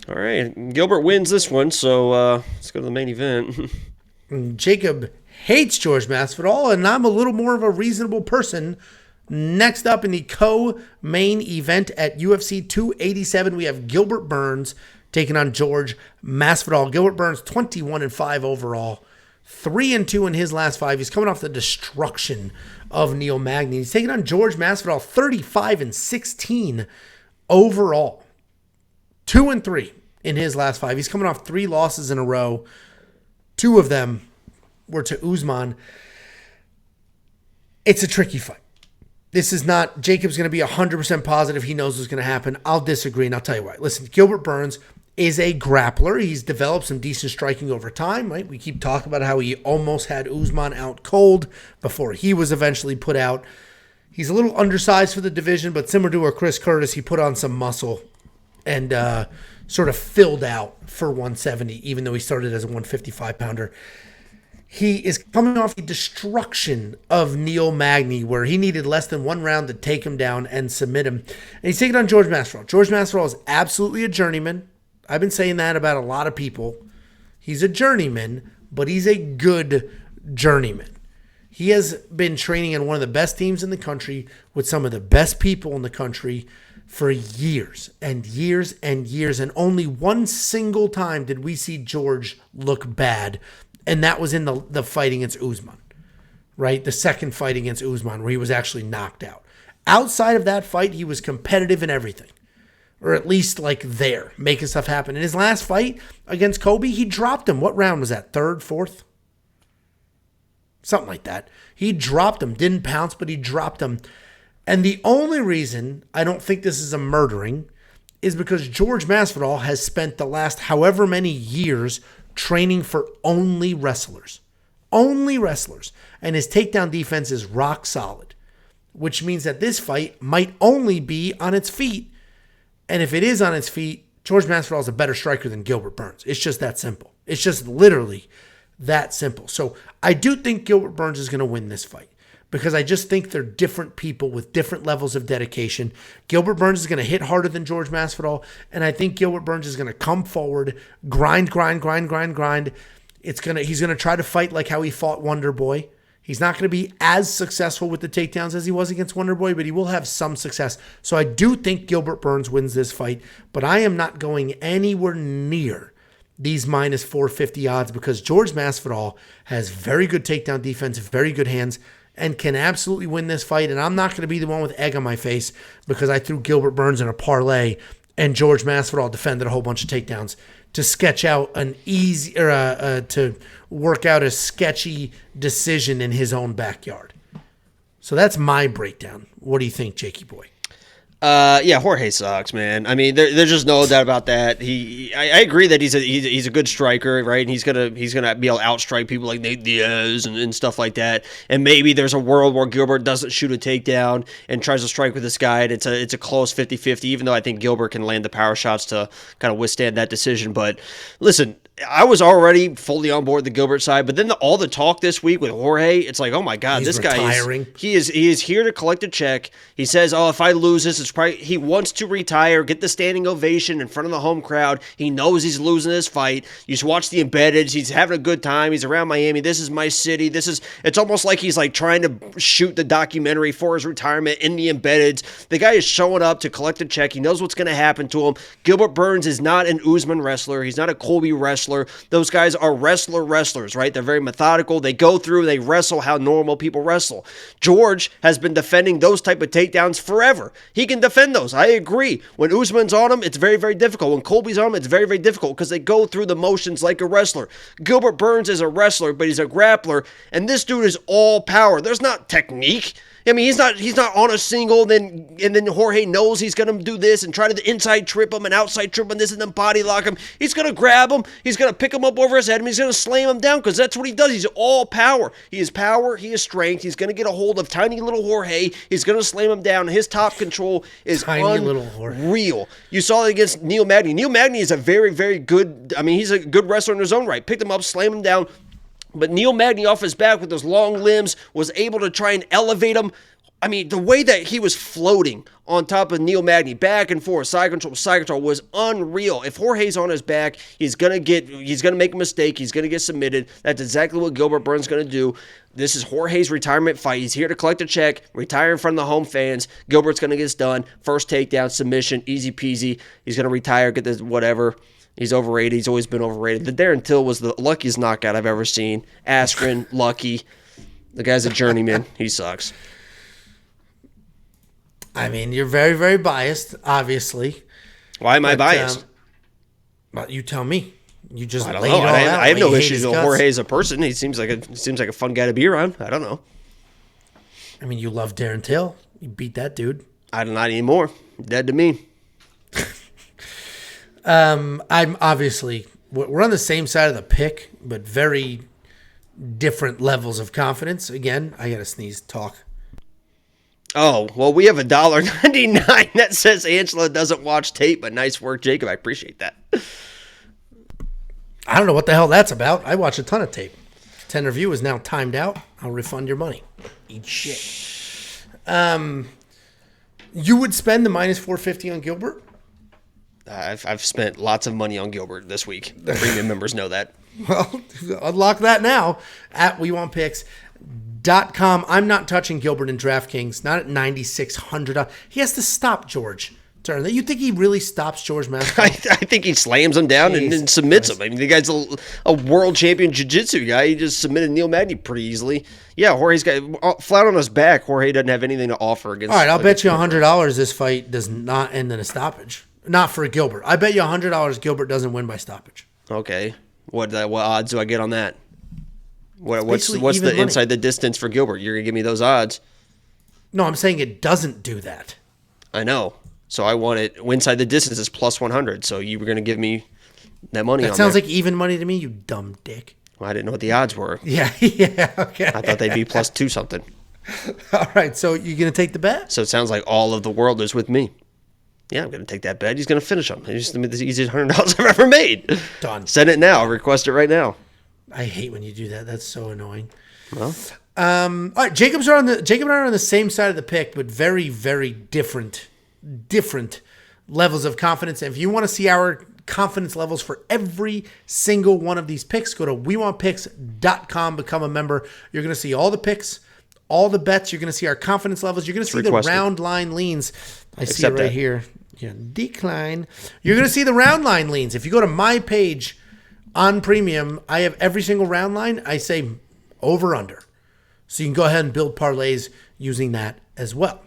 All right, Gilbert wins this one, so let's go to the main event. Jacob hates George Masvidal, and I'm a little more of a reasonable person. Next up in the co-main event at UFC 287, we have Gilbert Burns taking on George Masvidal. Gilbert Burns 21-5 overall, 3-2 in his last 5. He's coming off the destruction of Neil Magny. He's taking on George Masvidal 35-16 overall, 2-3 in his last 5. He's coming off 3 losses in a row. 2 of them were to Usman. It's a tricky fight. This is not, Jacob's going to be 100% positive he knows what's going to happen. I'll disagree, and I'll tell you why. Listen, Gilbert Burns is a grappler. He's developed some decent striking over time, right? We keep talking about how he almost had Usman out cold before he was eventually put out. He's a little undersized for the division, but similar to a Chris Curtis, he put on some muscle and sort of filled out for 170, even though he started as a 155-pounder. He is coming off the destruction of Neil Magny, where he needed less than 1 round to take him down and submit him. And he's taking on George Masvidal. George Masvidal is absolutely a journeyman. I've been saying that about a lot of people. He's a journeyman, but he's a good journeyman. He has been training in one of the best teams in the country with some of the best people in the country for years and years and years. And only one single time did we see George look bad. And that was in the fight against Usman, right? The second fight against Usman where he was actually knocked out. Outside of that fight, he was competitive in everything. Or at least like there, making stuff happen. In his last fight against Kobe, he dropped him. What round was that? 3rd, 4th? Something like that. He dropped him. Didn't pounce, but he dropped him. And the only reason I don't think this is a murdering is because George Masvidal has spent the last however many years training for only wrestlers. Only wrestlers. And his takedown defense is rock solid, which means that this fight might only be on its feet. And if it is on its feet, George Masvidal is a better striker than Gilbert Burns. It's just that simple. It's just literally that simple. So I do think Gilbert Burns is going to win this fight because I just think they're different people with different levels of dedication. Gilbert Burns is going to hit harder than George Masvidal, and I think Gilbert Burns is going to come forward, grind. He's going to try to fight like how he fought Wonder Boy. He's not going to be as successful with the takedowns as he was against Wonder Boy, but he will have some success. So I do think Gilbert Burns wins this fight, but I am not going anywhere near these minus 450 odds because George Masvidal has very good takedown defense, very good hands, and can absolutely win this fight. And I'm not going to be the one with egg on my face because I threw Gilbert Burns in a parlay and George Masvidal defended a whole bunch of takedowns to sketch out an easy to work out a sketchy decision in his own backyard. So that's my breakdown. What do you think, Jakey boy? Yeah, Jorge sucks, man. I mean, there's just no doubt about that. I agree that he's a good striker, right? And he's gonna be able to outstrike people like Nate Diaz and stuff like that. And maybe there's a world where Gilbert doesn't shoot a takedown and tries to strike with this guy, and it's a close 50-50. Even though I think Gilbert can land the power shots to kind of withstand that decision. But listen, I was already fully on board the Gilbert side, but then all the talk this week with Jorge, it's like, oh my God, He's this retiring. guy he is here to collect a check. He says, oh, if I lose this, it's probably he wants to retire, get the standing ovation in front of the home crowd. He knows he's losing this fight. You just watch the embedded. He's having a good time. He's around Miami. This is my city. It's almost like he's like trying to shoot the documentary for his retirement in the embeddeds. The guy is showing up to collect a check. He knows what's going to happen to him. Gilbert Burns is not an Usman wrestler. He's not a Colby wrestler. Those guys are wrestlers, right? They're very methodical. They go through, they wrestle how normal people wrestle. George has been defending those type of takedowns forever. He can defend those. I agree. When Usman's on him, it's very, very difficult. When Colby's on him, it's very, very difficult because they go through the motions like a wrestler. Gilbert Burns is a wrestler, but he's a grappler, and this dude is all power. There's not technique. I mean, he's not on a single, and then Jorge knows he's going to do this and try to inside trip him and outside trip him, this and then body lock him. He's going to grab him. He's going to pick him up over his head, and he's going to slam him down because that's what he does. He's all power. He is power. He is strength. He's going to get a hold of tiny little Jorge. He's going to slam him down. His top control is unreal. You saw it against Neil Magny. Neil Magny is a very, very good, he's a good wrestler in his own right. Picked him up, slammed him down. But Neil Magny off his back with those long limbs was able to try and elevate him. I mean, the way that he was floating on top of Neil Magny, back and forth, side control, was unreal. If Jorge's on his back, he's gonna make a mistake. He's gonna get submitted. That's exactly what Gilbert Burns is gonna do. This is Jorge's retirement fight. He's here to collect a check, retire in front of the home fans. Gilbert's gonna get this done. First takedown, submission, easy peasy. He's gonna retire, get this whatever. He's overrated. He's always been overrated. The Darren Till was the luckiest knockout I've ever seen. Askren, lucky. The guy's a journeyman. He sucks. I mean, you're very, very biased, obviously. Why am I biased? Well, you tell me. You just I don't laid know. it all out. I have no issues with with Jorge as a person. He seems like a fun guy to be around. I don't know. I mean, you love Darren Till. You beat that dude. I don't, not anymore. Dead to me. I'm obviously, we're on the same side of the pick, but very different levels of confidence. Again, I gotta sneeze. Talk. Oh, well, we have $1.99 that says Angela doesn't watch tape, but nice work, Jacob. I appreciate that. I don't know what the hell that's about. I watch a ton of tape. 10 review is now timed out. I'll refund your money. Eat shit. You would spend the minus 450 on Gilbert? I've spent lots of money on Gilbert this week. The premium members know that. Well, unlock that now at WeWantPicks.com. I'm not touching Gilbert in DraftKings, not at $9,600. He has to stop George Turner. You think he really stops George Masvidal? I think he slams him down and then submits him. I mean, the guy's a world champion jiu-jitsu guy. He just submitted Neil Magny pretty easily. Yeah, Jorge's got flat on his back. Jorge doesn't have anything to offer against. All right, I'll bet you $100 this fight does not end in a stoppage. Not for Gilbert. I bet you $100 Gilbert doesn't win by stoppage. Okay. What odds do I get on that? What's the money. inside the distance for Gilbert? You're going to give me those odds. No, I'm saying it doesn't do that. I know. So I want it. Inside the distance is plus 100. So you were going to give me that money on That sounds there. like even money to me, you dumb dick. Well, I didn't know what the odds were. Yeah, okay. I thought they'd be plus 2 something. All right, so you're going to take the bet? So it sounds like all of the world is with me. Yeah, I'm going to take that bet. He's going to finish him. He's the easiest $100 I've ever made. Done. Send it now. Request it right now. I hate when you do that. That's so annoying. Well, all right, Jacob and I are on the same side of the pick, but very, very different levels of confidence. And if you want to see our confidence levels for every single one of these picks, go to WeWantPicks.com, become a member. You're going to see all the picks, all the bets. You're going to see our confidence levels. You're going to see the round line leans. I see it right here. Yeah, decline. You're going to see the round line leans. If you go to my page on Premium, I have every single round line. I say over under. So you can go ahead and build parlays using that as well.